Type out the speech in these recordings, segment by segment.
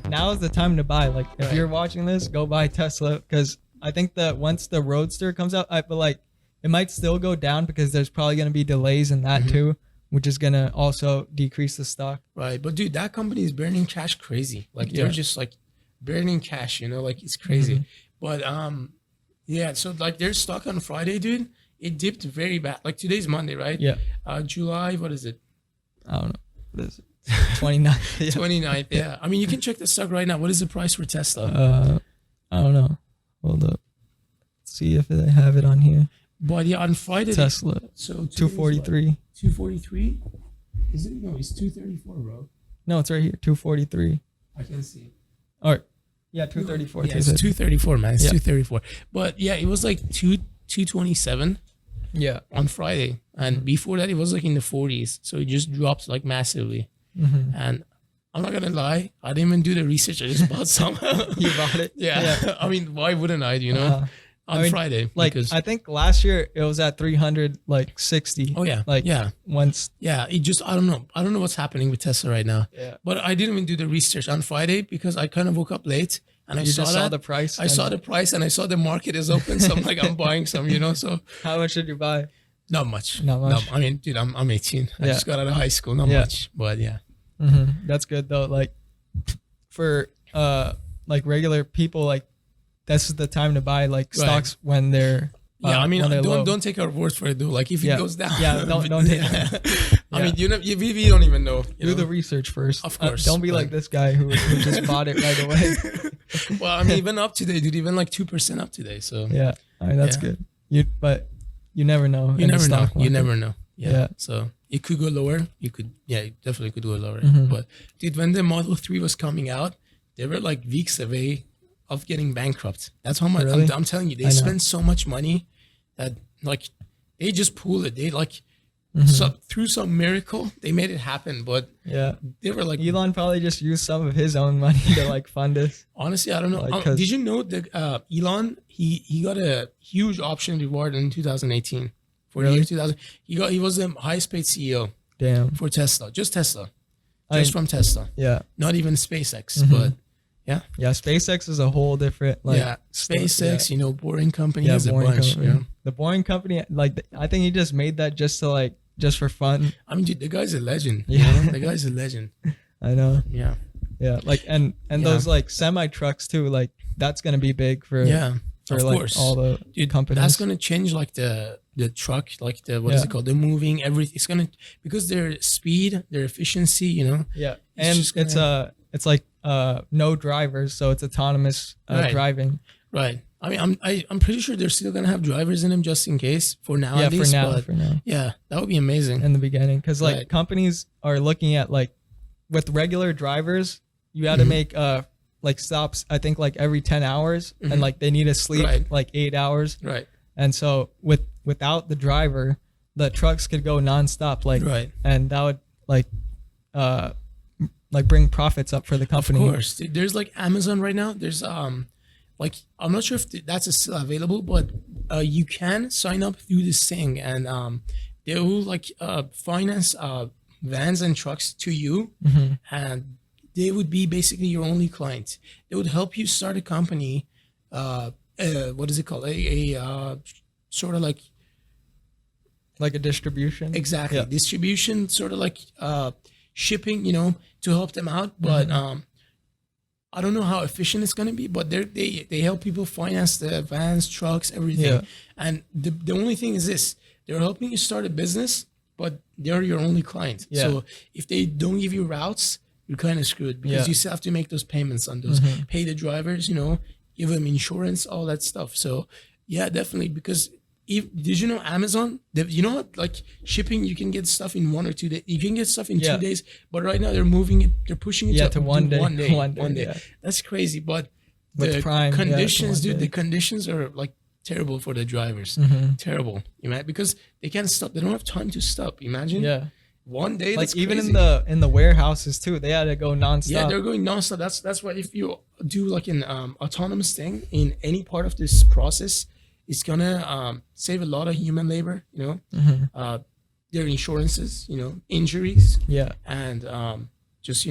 now is the time to buy. Like, if you're watching this, go buy Tesla, because I think that once the Roadster comes out, I feel like it might still go down because there's probably going to be delays in that too, which is going to also decrease the stock. Right. But dude, that company is burning cash crazy. Like they're just like burning cash, you know, like it's crazy. But yeah, so like their stock on Friday, dude, it dipped very bad. Like today's Monday, right? Yeah. July, what is it? I don't know. What is it? 29th. 29th, yeah. I mean, you can check the stock right now. What is the price for Tesla? I don't know. Hold up. Let's see if they have it on here. But yeah, on Friday, Tesla. So 243. 243? Is it? No, it's 234, bro. No, it's right here. 243. I can see. All right. Yeah, 234. Yeah, it's 234, man. It's 234. But yeah, it was like 227. Yeah. On Friday, and before that, it was like in the 40s. So it just dropped like massively. And I'm not gonna lie, I didn't even do the research. I just bought some. You bought it? Yeah. I mean, why wouldn't I? You know, on Friday, like I think last year it was at 360. Oh yeah, like once. Yeah, it just I don't know what's happening with Tesla right now. Yeah, but I didn't even do the research on Friday because I kind of woke up late and I saw the price. I saw the price and I saw the market is open, so I'm like I'm buying some, you know. So how much did you buy? Not much. Not much. No, I mean, dude, I'm 18. I just got out of high school. Not much, but yeah. That's good though. Like for like regular people, like this is the time to buy like stocks when they're I mean, don't take our word for it, dude. Like if it goes down, don't take it. I mean, we don't even know. Do the research first. Of course. Don't be like this guy who just bought it right away. Well, I mean, even up today, dude. Even like 2% up today. So yeah, I mean, that's good. But you never know. You never know. You never know. Yeah. So it could go lower. It definitely could go lower. But dude, when the Model 3 was coming out, they were like weeks away of getting bankrupt. That's how much I'm telling you. They spend so much money that like they just pull it. They like through some miracle they made it happen. But they were like Elon probably just used some of his own money to like fund it. Honestly, I don't know. Like, did you know that Elon he got a huge option reward in 2018 for the year 2000? He was the highest paid CEO. Damn. For Tesla, just Tesla, from Tesla. Yeah. Not even SpaceX, but. Yeah. SpaceX is a whole different SpaceX, you know, Boring Company has a bunch. You know? The Boring Company, like I think he just made that just for fun. I mean, dude, the guy's a legend. You know? The guy's a legend. I know. Yeah. Yeah, like and those like semi trucks too, like that's gonna be big for of like course. All the companies. That's gonna change like the truck, like the what is it called? The moving everything. It's gonna because their speed, their efficiency, you know. Yeah, and it's like no drivers, so it's autonomous driving. Right. I mean, I'm pretty sure they're still gonna have drivers in them just in case for now. Yeah, at least, for now. Yeah, that would be amazing in the beginning, because like companies are looking at like with regular drivers, you got to make like stops. I think like every 10 hours, and like they need to sleep like 8 hours. Right. And so without the driver, the trucks could go nonstop. Like and that would like bring profits up for the company. Of course. There's like Amazon right now. There's like I'm not sure if that's still available, but you can sign up through this thing, and they will like finance vans and trucks to you, and they would be basically your only client. They would help you start a company. What is it called? A sort of like a distribution. Exactly. Yeah. Distribution, sort of like shipping, you know, to help them out. But I don't know how efficient it's going to be, but they help people finance the vans, trucks, everything. Yeah. And the only thing is this, they're helping you start a business, but they're your only client. Yeah. So if they don't give you routes, you're kind of screwed, because you still have to make those payments on those, pay the drivers, you know, give them insurance, all that stuff. So yeah, definitely. Because did you know Amazon, you know, like shipping, you can get stuff in 1 or 2 days. You can get stuff in 2 days, but right now they're moving it, they're pushing it to 1 day. One day. Yeah. That's crazy. But with the Prime, conditions, dude, the conditions are like terrible for the drivers. Terrible. You know, because they can't stop. They don't have time to stop. Imagine. Yeah. 1 day, like even crazy. in the warehouses too, they had to go nonstop. Yeah, they're going nonstop. That's why if you do like an autonomous thing in any part of this process, it's gonna save a lot of human labor. You know, their insurances, you know, injuries. Yeah, and just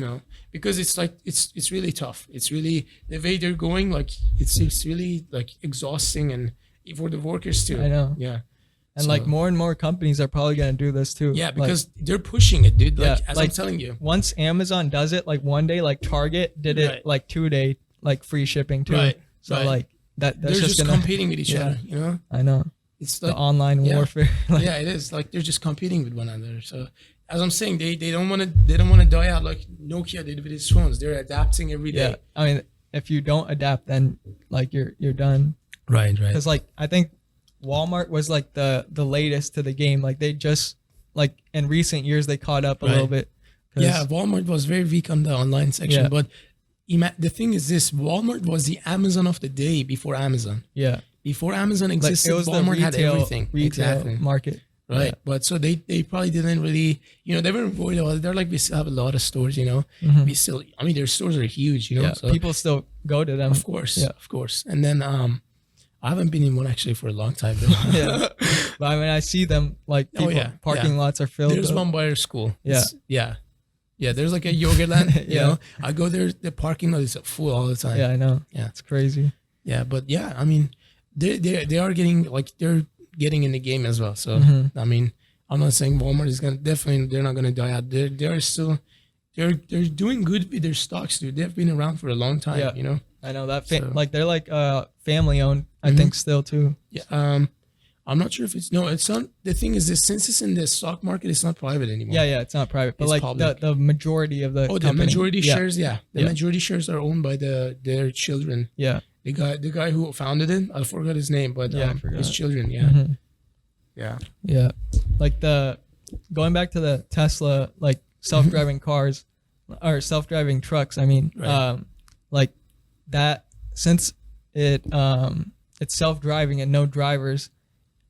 because it's like it's really tough. It's really the way they're going. Like it's really like exhausting and for the workers too. I know. Yeah. And So- like more and more companies are probably gonna do this too. Yeah, Like, because they're pushing it, dude. Like Yeah, as like, I'm telling you. once Amazon does it, like one day, like Target did it Right. like 2 day like free shipping too. Right, So right. like that's They're just gonna competing with each Yeah. other, you know? I know. It's The like online yeah. warfare. Like, yeah, it is. Like they're just competing with one another. So as I'm saying, they don't wanna die out like Nokia did with its phones. They're adapting every day. yeah. I mean, if you don't adapt, then like you're done. Right. Because like I think Walmart was like the latest to the game. Like they just like in recent years they caught up a Right. little bit. 'Cause- Yeah, Walmart was very weak on the online section, Yeah. but the thing is this: Walmart was the Amazon of the day before Amazon. yeah. Before Amazon Like existed, it was the Walmart had everything. retail Exactly. market. Right. Yeah. But so they probably didn't really, they weren't worried about it. They're like, we still have a lot of stores, Mhm. We still, I mean, their stores are huge, Yeah. So People still go to them. of course, Yeah. of course. And then, I haven't been in one actually for a long time though. Yeah. But I mean, I see them like Oh, people, yeah, parking lots are filled. There's up. one by our school. Yeah. Yeah. There's like a yoga land, you Yeah. know, I go there, the parking lot is full all the time. Yeah, I know. Yeah. It's crazy. Yeah. But yeah, I mean, they are getting like, they're getting in the game as well. So, Mhm. I mean, I'm not saying Walmart is they're not gonna die out. They're still they're doing good with their stocks, dude. They've been around for a long time, Yeah. I know that So- like they're like family owned, I Mhm. think still too. Yeah. I'm not sure if it's not. The thing is this: since it's in the stock market, it's not private anymore. Yeah, it's not private, but It's like public. the majority of the Oh, the company. majority Yeah. shares, yeah. The Yeah. majority shares are owned by their children. Yeah. The guy who founded it, I forgot his name, but Yeah, I his forgot. children, yeah, Mhm. yeah. Yeah. Like going back to the Tesla like self-driving cars or self-driving trucks, I mean, Right. like that since it's self-driving and no drivers,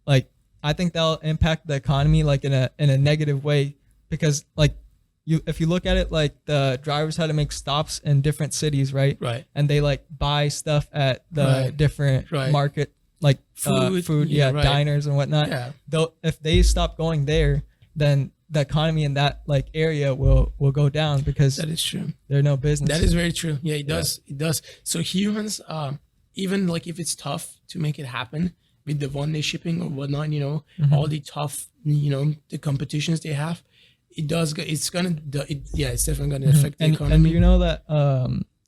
like I think that'll impact the economy like in a negative way because like if you look at it like the drivers had to make stops in different cities, right? Right. And they like buy stuff at the Right. different Right. market like Food, yeah, right. diners and whatnot. Yeah. Though if they stop going there, then the economy in that like area will go down because That is true. there are no business. That is very true. Yeah, it does. It does. So humans, even like if it's tough to make it happen with the one-day shipping or whatnot, Mm-hmm. all the tough, the competitions they have, it does. It's definitely gonna affect the and economy. you know that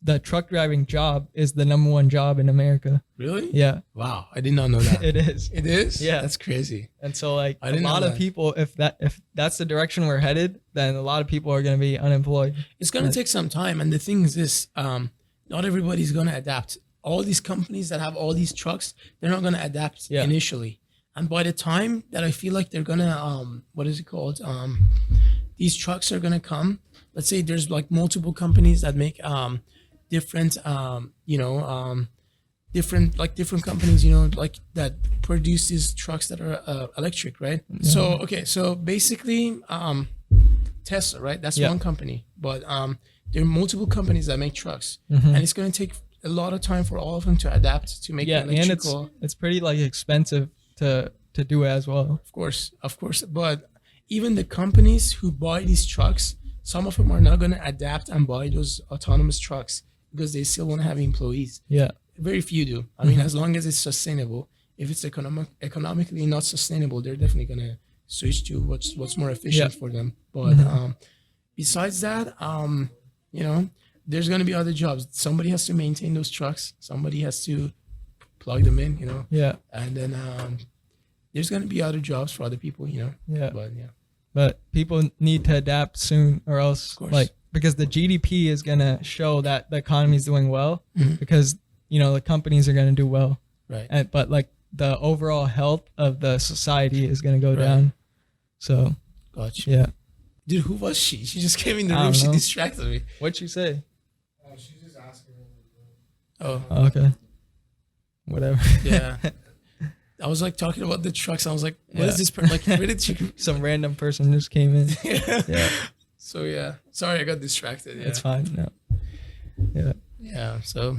the truck driving job is the number one job in America. Really? Yeah, Wow, I did not know that. it is. It is? Yeah. That's crazy. And so like I a didn't know lot of that. people, if that's the direction we're headed, then a lot of people are going to be unemployed. It's gonna take some time, and the thing is this: not everybody's gonna adapt. All these companies that have all these trucks, they're not gonna adapt Yeah. initially. And by the time that I feel like they're gonna what is it called? These trucks are gonna come. Let's say there's like multiple companies that make different different companies, like that produce these trucks that are electric, right? So basically Tesla, right? That's Yeah. one company, but there are multiple companies that make trucks, Mhm. and it's going to take a lot of time for all of them to adapt to make Yeah, an and electrical. it's pretty like expensive to do it as well. Of course, but even the companies who buy these trucks, some of them are not going to adapt and buy those autonomous trucks because they still want to have employees. Yeah. Very few do. I mean, as long as it's sustainable. If it's economically not sustainable, they're definitely gonna switch to what's more efficient Yeah. for them. But besides that, there's gonna be other jobs. Somebody has to maintain those trucks. Somebody has to plug them in. Yeah. And then there's gonna be other jobs for other people. Yeah. But yeah, But people need to adapt soon or else course. like because the GDP is going to show that the economy is doing well Mhm. because the companies are going to do well. right. But like the overall health of the society is going to go Right. down. So, Gotcha. yeah. Dude, who was she? She just came in the I room. don't She know. distracted me. What'd you say? She's just asking me. Oh. Okay. Whatever. Yeah. I was like talking about the trucks. I was like, what is Yeah. this? Like, where did she? Some random person just came in. Yeah. So yeah, sorry, I got distracted. Yeah. It's fine. No. Yeah. Yeah. So,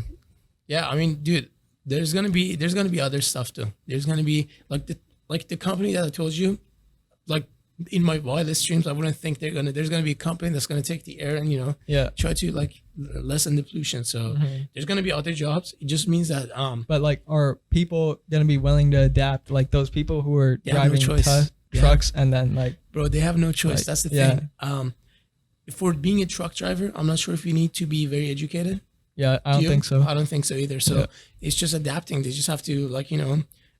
yeah, I mean, dude, there's gonna be other stuff too. There's gonna be like the company that I told you, like in my wildest dreams, I wouldn't think there's gonna be a company that's gonna take the air and Yeah. try to like lessen the pollution. So there's gonna be other jobs. It just means that But like, are people gonna be willing to adapt? Like those people who are They have no driving choice. trucks and then like, bro, they have no choice. Like, That's the yeah. thing. For being a truck driver, I'm not sure if you need to be very educated. yeah, I Do don't you? think so. I don't think so either. So Yeah. it's just adapting. They just have to like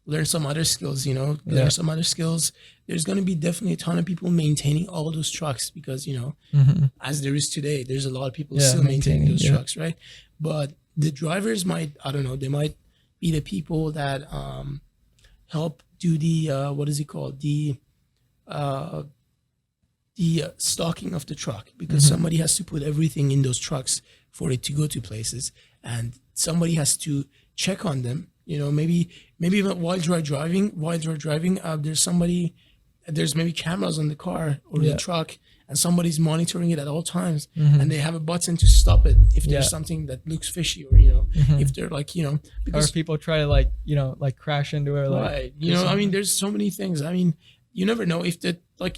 learn some other skills. Yeah. Learn some other skills. There's gonna be definitely a ton of people maintaining all those trucks because Mhm. as there is today, there's a lot of people Yeah, still maintaining those yeah. trucks, right? But the drivers might, I don't know, they might be the people that help do the what is it called, the stocking of the truck, because somebody has to put everything in those trucks for it to go to places, and somebody has to check on them. Maybe even while they're driving, there's maybe cameras on the car or Yeah. the truck, and somebody's monitoring it at all times, and they have a button to stop it if Yeah. there's something that looks fishy, or if they're like Or because if people try to like crash into it, like, right, do something. there's so many things. You never know if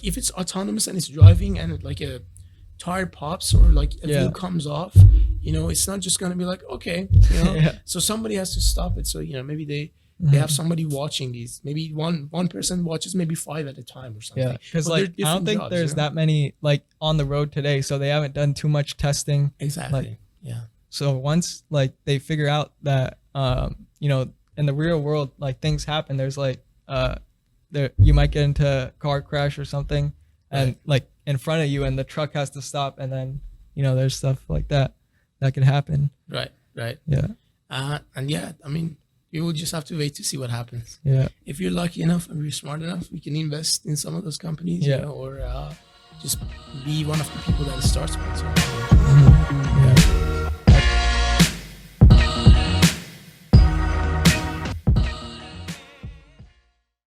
if it's autonomous and it's driving and like a tire pops or like a Yeah. wheel comes off, it's not just gonna be like, okay, Yeah. so somebody has to stop it. So maybe they have somebody watching these. Maybe one person watches maybe 5 at a time or something. Yeah, because But like they're I don't different think jobs, there's that many like on the road today, so they haven't done too much testing. exactly. like- Yeah. So once like they figure out that in the real world like things happen, there's like there you might get into a car crash or something, and Right. like in front of you, and the truck has to stop, and then there's stuff like that can happen. Right. Yeah, And yeah, you will just have to wait to see what happens. yeah, If you're lucky enough and you're smart enough, we can invest in some of those companies, Yeah. or just be one of the people that it starts with. So.